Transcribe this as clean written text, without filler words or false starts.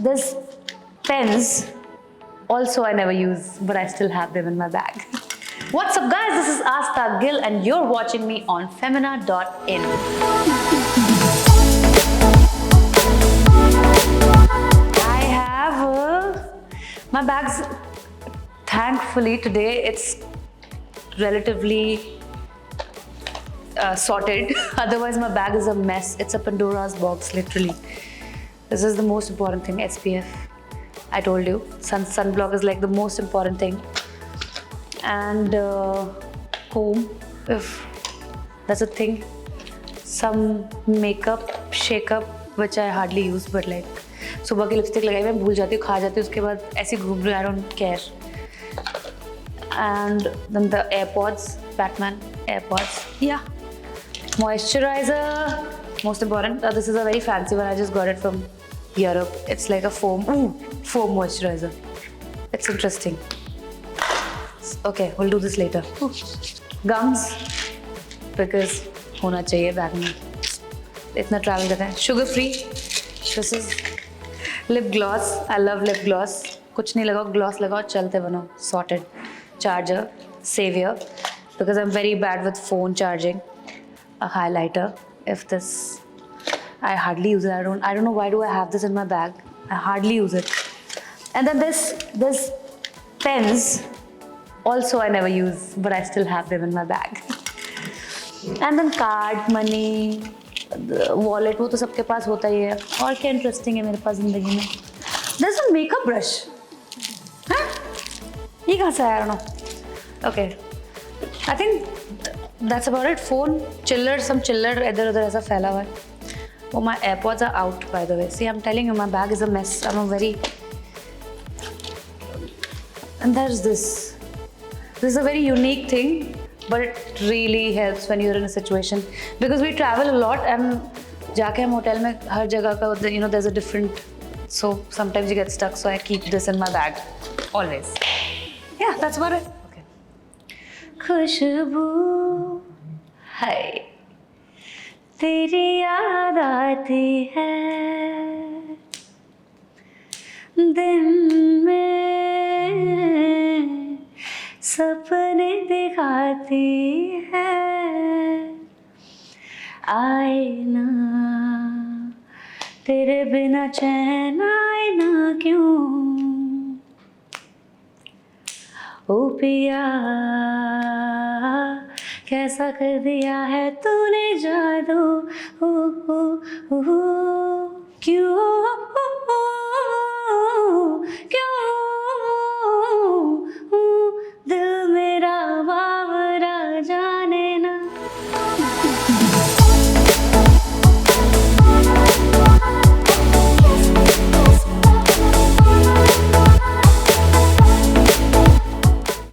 This pens, also I never use, but I still have them in my bag. What's up guys, this is Aastha Gill and you're watching me on Femina.in. I have my bags, thankfully today it's relatively sorted. Otherwise my bag is a mess. It's a Pandora's box, literally. This is the most important thing, SPF. I told you, sunblock is like the most important thing. And comb, if that's a thing. Some makeup, shake-up, which I hardly use, but like सुबह की lipstick लगाई मैं भूल जाती हूँ, खा जाती हूँ, उसके बाद ऐसे घूम रही हूँ, I don't care. And then the AirPods, Batman AirPods, yeah. Moisturizer, most important. This is a very fancy one. I just got it from Europe. It's like a foam moisturizer. It's interesting. Okay, we'll do this later. Gums, because होना चाहिए bag में. इतना travel करते हैं. Sugar free. This is lip gloss. I love lip gloss. कुछ नहीं लगाओ, gloss लगाओ, चलते बनो. Sorted. Charger, savior, because I'm very bad with phone charging. A highlighter. If this, I hardly use it. I don't know why do I have this in my bag. I hardly use it. And then this pens, also I never use, but I still have them in my bag. And then card, money, wallet, वो तो सबके पास होता ही है. और क्या interesting है मेरे पास ज़िंदगी में? There's a makeup brush. हाँ? ये कहाँ से आया? I don't know. Okay. I think that's about it. Phone, chiller, some chiller इधर उधर ऐसा फैला हुआ है. Oh, my AirPods are out, by the way. See, I'm telling you, my bag is a mess. I'm a very... And there's this. This is a very unique thing, but it really helps when you're in a situation. Because we travel a lot and जाके हम hotel में हर जगह का, you know, there's a different... So sometimes you get stuck, so I keep this in my bag. Always. Yeah, that's about it. Okay. खुशबू है तेरी याद आती है दिन में सपने दिखाती है आए ना तेरे बिना चैन आए ना क्यों ओ पिया कैसा कर दिया है तूने जादू क्यों